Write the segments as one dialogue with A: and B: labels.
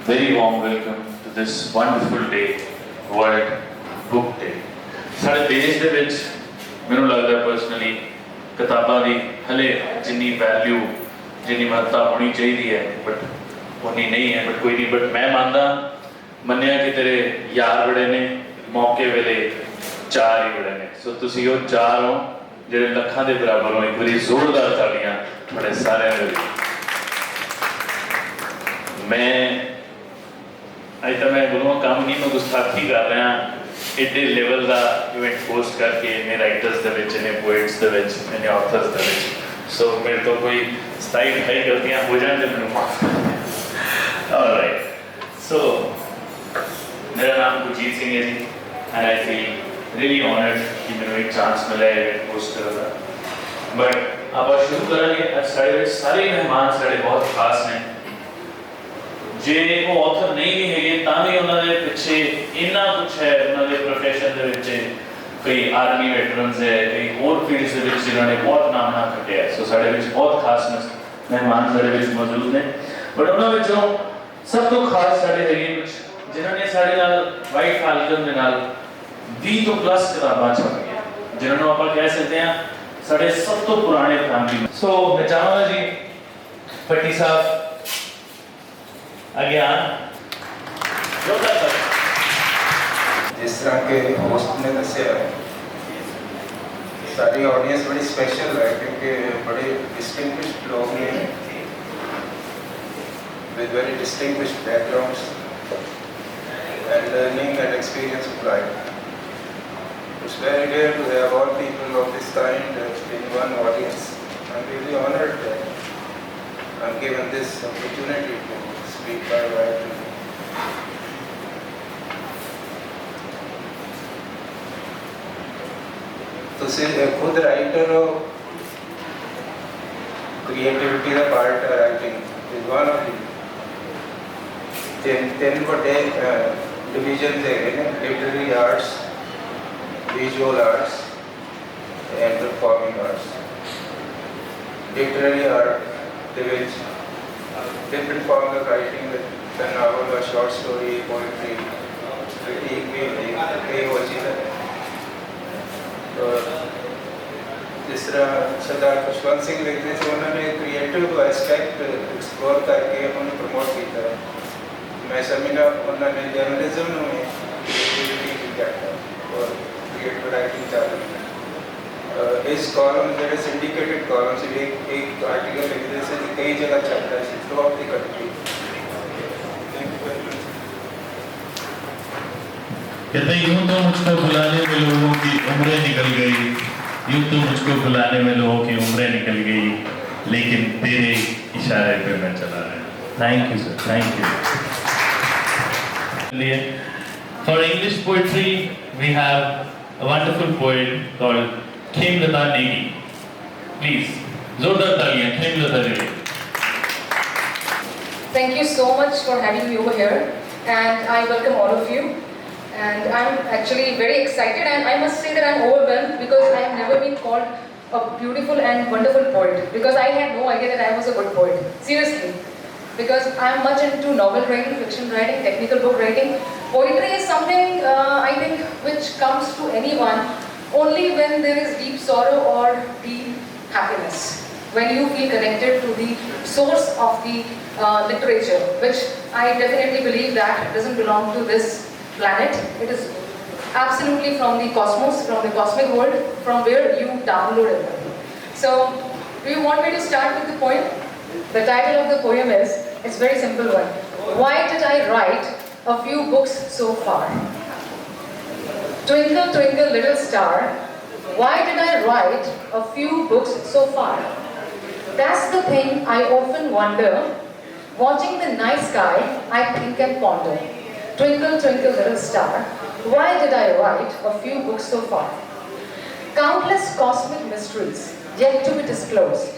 A: Very warm welcome to this wonderful day, World Book Day. सारे देश दे विच मैनूं लगदा पर्सनली किताबां दी हले जिन्नी वैल्यू जिन्नी महत्ता होनी चाहिए है बट उन्नी नहीं है बट कोई नहीं बट मैं मन्निया कि तेरे यार बड़े ने मौके वेले चार ही बड़े ने सो तुसीं वो चार हो जिहड़े लखां दे बराबर हो एक बारी जोरदार तालियां बड़े सारे मैं अज तो मैं बोलूँगा काम नहीं मैं गुस्ताखी कर रहा एडे लेवल का इवेंट पोस्ट करके इन्ने राइटर्स इन्ने पोइट्स इन्ने ऑथर्स सो मेरे तो कोई 27-28 गलतियाँ हो जाए तो मैं माफ ऑलराइट सो मेरा नाम गुरजीत सिंह है जी and I feel really honoured कि मैंने एक चांस मिला है इवेंट पोस्ट करने का बट आप शुरू करेंगे सारे मेहमान साढ़े बहुत खास ने जे वो ऑथर नहीं भी है तां भी उन्होंने पिछे इन्ना कुछ है उन्होंने प्रोफेशन दे विच कई आर्मी वेटरन्स है कई होर फील्ड्स दे विच जिन्होंने बहुत नाम ना खटिया है सो साडे विच बहुत खास मेहमान साडे विच मौजूद ने बट उन्हां विचों सब तो खास साडे है कुछ जिन्होंने साडे नाल वाइट फाल्कन दे नाल 20 तो प्लस किताबां छपीआं जिन्होंने आप कह सकते हैं साडे सब तो पुराने फैमिली सो मैं चाहांगा जी पट्टी साहब
B: जिस तरह के होस्ट ने दसिया सारी ऑडियंस बड़ी स्पेशल है क्योंकि बड़े डिस्टिंग्विश्ड लोग हैं with very distinguished backgrounds and learning and experience of life. It's very rare to have all people of this kind in one audience. I'm really honored that I'm given this opportunity to speak by right. ਤੁਸੀਂ खुद writer हो creativity का part है writing is one of तीन बड़े division है literary arts visual arts and performing arts literary art ਦੇ ਵਿੱਚ different forms of writing with a novel, a short story, poetry, critique भी कई वो चीज़ें और जिस तरह सरदार खुशवंत सिंह लिखते थे उन्होंने क्रिएटिव एस्पेक्ट एक्सप्लोर करके उन्होंने प्रमोट किया मैं समझना उन्होंने जर्नलिज्म में क्रिएटिविटी की करता और क्रिएटिव राइटिंग चालू इस कॉलम जो सिंडिकेटेड कॉलम से एक आर्टिकल लिखने से कई जगह चलता है थ्रू आउट द कंट्री
A: कहते यूं तो मुझको बुलाने में लोगों की उम्रें निकल गई यूं तो मुझको बुलाने में लोगों की उम्रें निकल गई लेकिन तेरे इशारे पे मैं चला रहा thank you sir thank you for English poetry we have a wonderful poet called Khemlata Negi please जोरदार तालियां Khemlata ji
C: Thank you so much for having me over here and I welcome all of you and I'm actually very excited and I must say that I'm overwhelmed because I have never been called a beautiful and wonderful poet because I had no idea that I was a good poet seriously because I'm much into novel writing, fiction writing, technical book writing. Poetry is something I think which comes to anyone only when there is deep sorrow or deep happiness, when you feel connected to the source of the literature, which I definitely believe that doesn't belong to this planet. It is absolutely from the cosmos, from the cosmic world, from where you download it. So, do you want me to start with the poem? The title of the poem is, it's a very simple one. Why did I write a few books so far? Twinkle, twinkle, little star, why did I write a few books so far? That's the thing I often wonder Watching the night sky, I think and ponder. Twinkle, twinkle, little star, why did I write a few books so far? Countless cosmic mysteries yet to be disclosed.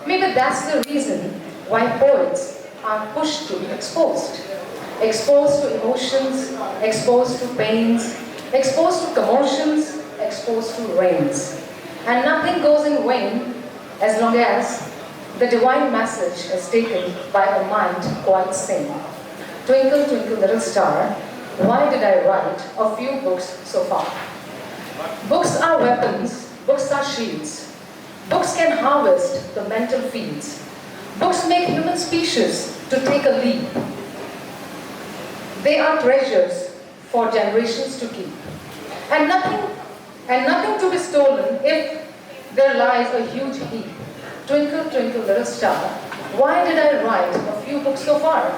C: Maybe that's the reason why poets are pushed to be exposed. Exposed to emotions, exposed to pains, exposed to commotions, exposed to rains. And nothing goes in vain as long as the divine message is taken by a mind quite sane. Twinkle, twinkle, little star, why did I write a few books so far? Books are weapons, books are shields. Books can harvest the mental fields. Books make human species to take a leap. They are treasures for generations to keep. And nothing to be stolen if there lies a huge heap. Twinkle, twinkle, little star, why did I write a few books so far?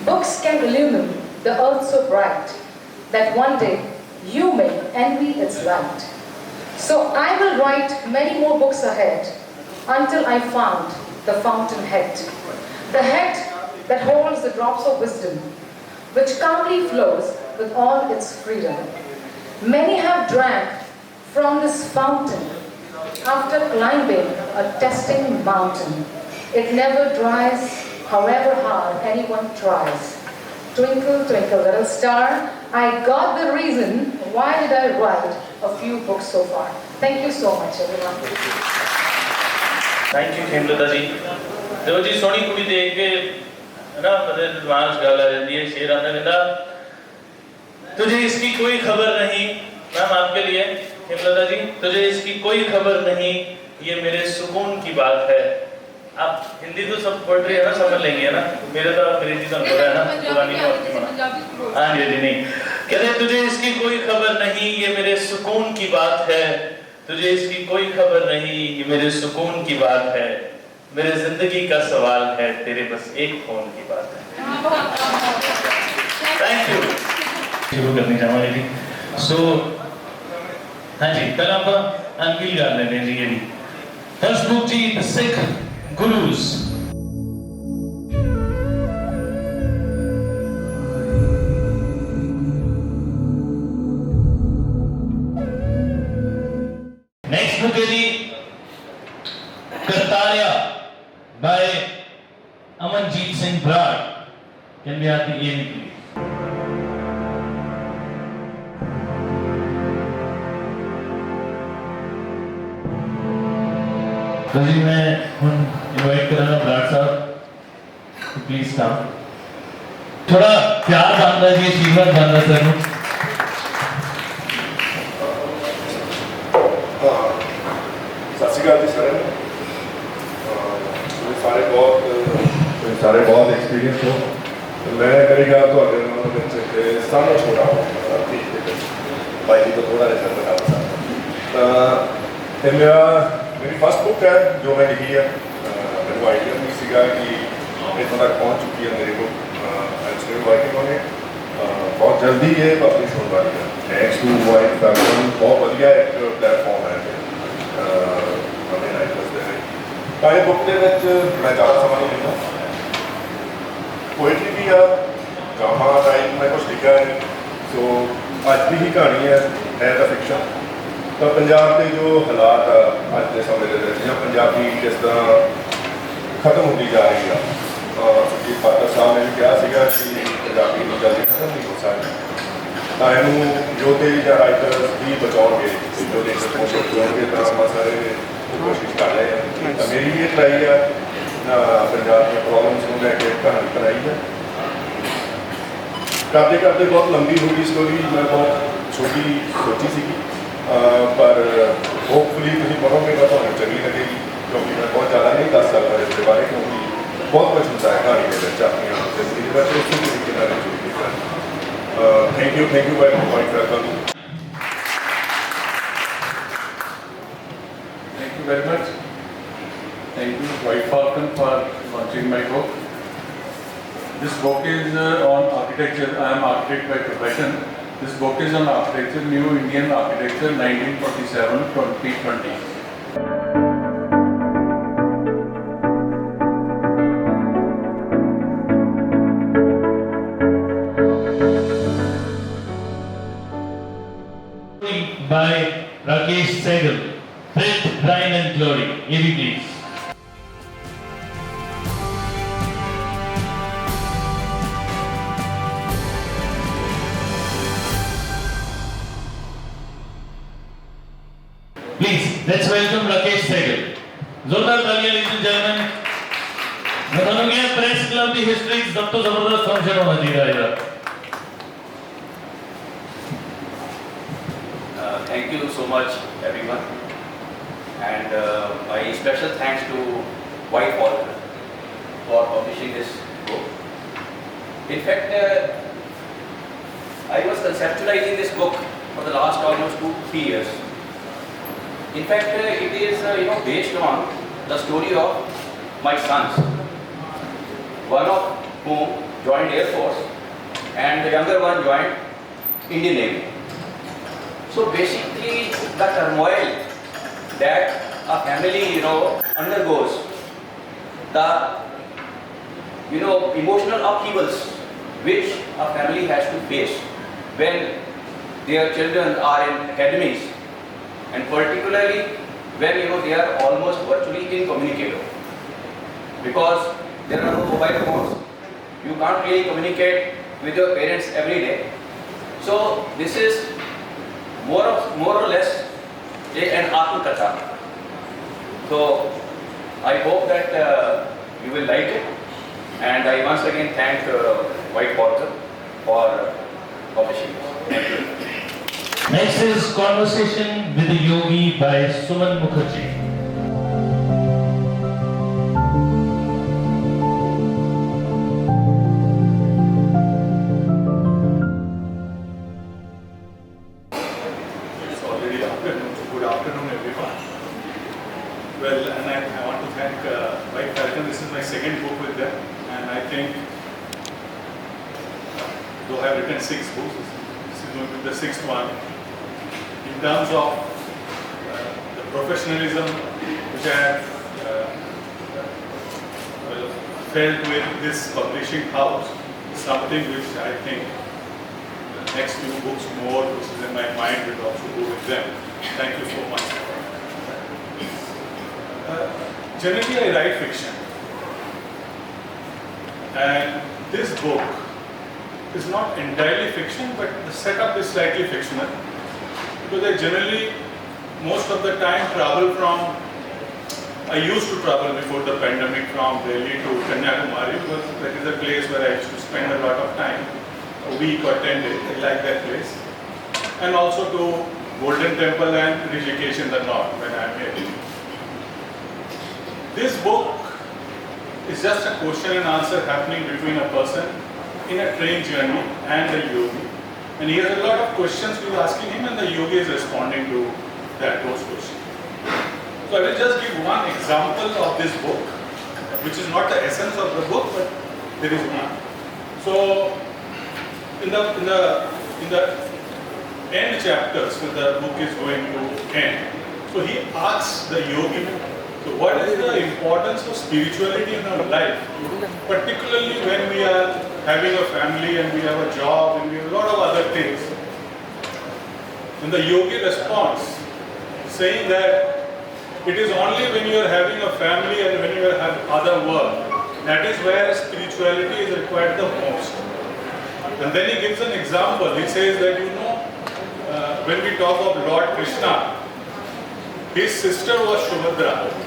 C: Books can illumine the earth so bright that one day you may envy its light. So I will write many more books ahead until I found the fountainhead. The head that holds the drops of wisdom, which calmly flows with all its freedom. Many have drank from this fountain after climbing a testing mountain. It never dries, however hard anyone tries. Twinkle, twinkle, little star, I got the reason why did I write a few books so far. Thank you so much, everyone.
A: Thank you Khemlata ji. देखो जी सोनी कुड़ी देख के है ना मतलब advance गल आ जाती है, शेर आने लगा तुझे इसकी कोई खबर नहीं। मैम आपके लिए खेमलता जी, तुझे इसकी कोई खबर नहीं, ये मेरे सुकून की बात है। आप हिंदी तो सब पोएट्री है ना समझ लेंगे ना, मेरे तो अंग्रेजी तो हो रहा है ना पुरानी बात। हाँ जी जी नहीं कहते तुझे इसकी कोई खबर नहीं, ये मेरे सुकून की बात है। तुझे इसकी कोई खबर नहीं, ये मेरे सुकून की बात है। मेरे जिंदगी का सवाल है, तेरे बस एक फोन की बात है। Thank you. शुरू करनी चाहूँगा जी। सो हाँ जी, पहले आप अनकील कर लेते हैं जी। ये भी फर्स्ट बुक जी, the Sikh gurus. Next book है जी Kartaria by Amanjeet Singh Brar. Can be आती ये भी तो जी मैं इनवाइट कर रहा हूँ ब्राड साहब, प्लीज कम। थोड़ा प्यार बनता जी, आशीर्वाद बनता सर।
D: सत श्री अकाल जी सारे बहुत एक्सपीरियंस हो। मैं करेगा तो सामने छोड़ा भाई जी को थोड़ा जैसा बता मेरा मेरी फर्स्ट बुक है जो मैं लिखी है। मेरे को आइडिया नहीं सीगा कि इतना तक पहुँच चुकी है मेरी बुक। राइटिंग होने बहुत जल्दी ये पब्लिश होने वाली है। थैंक्स टू वाइट फैल्कन, बहुत बढ़िया एक प्लेटफॉर्म है हमें राइटर्स दे रहे। ये बुक के मैं ज़्यादा समझ नहीं लेता, पोइट्री भी है ड्रामा टाइप में कुछ लिखा है। सो अज की ही कहानी है तो फिक्शन। तो पंजाब के जो हालात अज के समय के पंजाबी किस तरह खत्म होती जा रही है। सुखबीर बादल साहब ने भी कहा सीगा कि पंजाबी जल्दी खत्म नहीं हो सकती। तो इनू जो तेज राइटर्स भी बचाओगे जो बचाओगे तो सारे कोशिश कर रहे हैं। तो मेरी ये ट्राई है पंजाब के प्रॉब्लम्स को लैके कहानी बनाई है। करते करते बहुत लंबी हो गई स्टोरी, मैं बहुत छोटी सोची सी पर होपफुली तुम पढ़ोगे तो तुम्हें चंगी लगेगी, क्योंकि मैं बहुत ज़्यादा नहीं दस सकता इसके बारे, क्योंकि बहुत कुछ होता है कहानी के अपनी जिंदगी में उसी तरीके से जुड़ी है। Thank you very much welcome.
E: Thank you very much. Thank you, White Falcon, for launching my book. This book is on architecture. I am architect by profession. This book is on architecture, New Indian Architecture, 1947-2020.
A: Sehgal, Faith, Brine and Glory. AV please. Please, let's welcome Rakesh Sehgal. Zoltar Talia, ladies and gentlemen. मैं कहूँगा press club की history सब तो जबरदस्त function होना चाहिए।
F: Thank you so much, everyone, and my special thanks to Whitefalcon for publishing this book. In fact, I was conceptualizing this book for the last almost 2-3 years. In fact, it is based on the story of my sons, one of whom joined Air Force, and the younger one joined Indian Navy. So basically, the turmoil that a family, undergoes, the, emotional upheavals which a family has to face when their children are in academies, and particularly when they are almost virtually incommunicable, because there are no mobile phones. You can't really communicate with your parents every day. So this is more or less an Atmakatha. So I hope that you will like it, and I once again thank Whitefalcon for publishing it. Thank you.
A: Next is Conversation with a Yogi by Suman Mukherjee.
G: Well, and I want to thank White Falcon. This is my second book with them, and I think, though I have written 6 books, this is going to be the 6th one. In terms of the professionalism which I have felt with this publishing house, is something which I think the next few books more, which is in my mind, will also go with them. Thank you so much. Generally, I write fiction, and this book is not entirely fiction, but the setup is slightly fictional, because I generally, most of the time, I used to travel before the pandemic from Delhi to Kanyakumari, because that is a place where I used to spend a lot of time, a week or 10 days. I like that place, and also to Golden Temple and Rishikesh in the north when I am here. This book is just a question and answer happening between a person in a train journey and a yogi. And he has a lot of questions we are asking him, and the yogi is responding to those questions. So I will just give one example of this book, which is not the essence of the book, but there is one. So in the end chapters, when the book is going to end, so he asks the yogi, so what is the importance of spirituality in our life, particularly when we are having a family and we have a job and we have a lot of other things? And the yogi responds saying that it is only when you are having a family and when you have other work, that is where spirituality is required the most. And then he gives an example. He says that when we talk of Lord Krishna, his sister was Subhadra,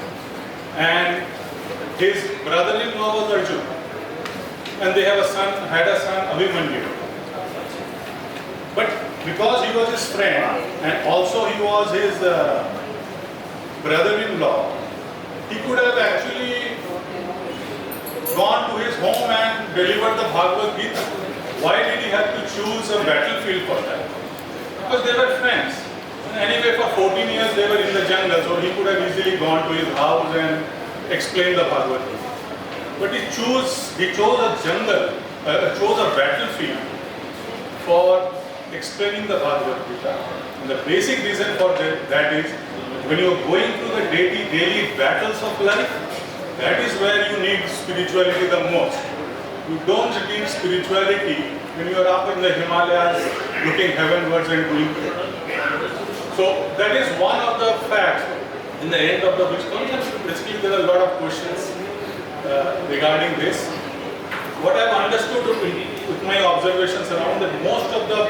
G: and his brother-in-law was Arjuna, and they had a son Abhimanyu. But because he was his friend and also he was his brother-in-law, he could have actually gone to his home and delivered the Bhagavad Gita. Why did he have to choose a battlefield for that? Because they were friends. Anyway, for 14 years they were in the jungle, so he could have easily gone to his house and explained the Bhagavad Gita. But he chose a jungle, chose a battlefield for explaining the Bhagavad Gita. And the basic reason for that is, when you are going through the daily battles of life, that is where you need spirituality the most. You don't need spirituality when you are up in the Himalayas looking heavenwards and doing So that is one of the facts in the end of the which basically there are a lot of questions regarding this. What I have understood with my observations around that most of the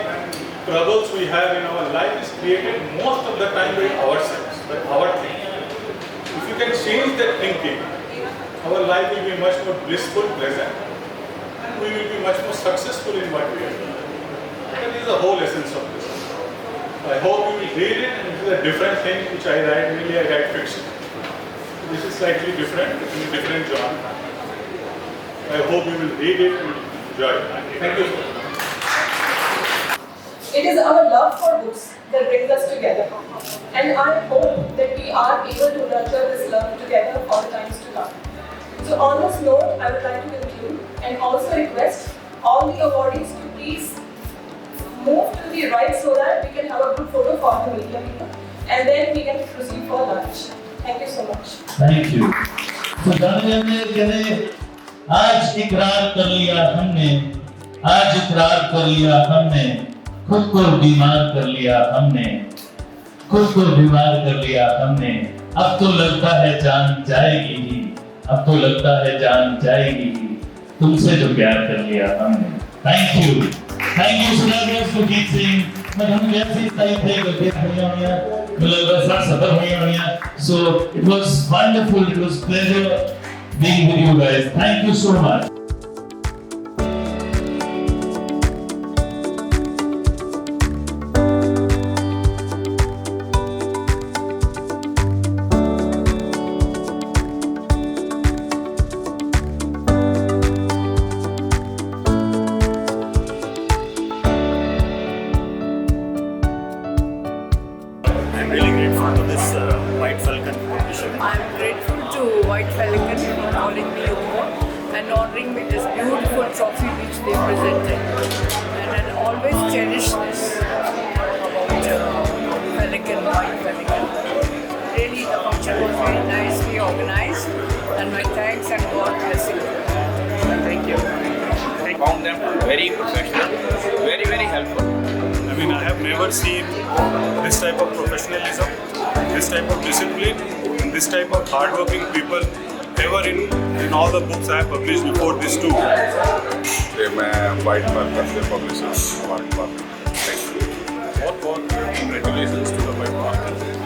G: troubles we have in our life is created most of the time by ourselves, by our thinking. If you can change that thinking, our life will be much more blissful, pleasant, and we will be much more successful in what we are doing. That is the whole essence of this. I hope you will read it, and it is a different thing which I write, really I write fiction. This is slightly different, it's in a different genre. I hope you will read it and enjoy it. Thank you.
H: It is our love for books that brings us together. And I hope that we are able to nurture this love together for the times to come. So on this note, I would like to conclude and also request all the awardees to please move to the right so that we can have a good photo for the media people. And then we can proceed for lunch. Thank you so much.
I: Thank you. So कहने आज इकरार कर लिया हमने, आज इकरार कर लिया हमने, खुद को बीमार कर लिया हमने, खुद को बीमार कर लिया हमने, अब तो लगता है जान जाएगी ही, अब तो लगता है जान जाएगी ही, तुमसे जो प्यार कर लिया हमने. Thank you so much for teaching. हम वैसे टाइप थे करके हुआ मतलब ऐसा सफर हुआ. So it was wonderful, it was pleasure being with you guys. Thank you so much.
J: I'm really grateful to this White Falcon publisher.
K: I'm grateful to White Falcon for calling me over and honoring me this beautiful trophy which they presented. And I'll always cherish this about Falcon, White Falcon. Really, the function was very nicely organized, and my thanks and God blessing. Thank you.
F: I found them very professional, very, very helpful.
G: I mean, I have never seen this type of professionalism, this type of discipline, and this type of hardworking people ever in all the books I have published before this too.
D: मैं white falcon के publisher white falcon.
G: बहुत congratulations to the White Falcon.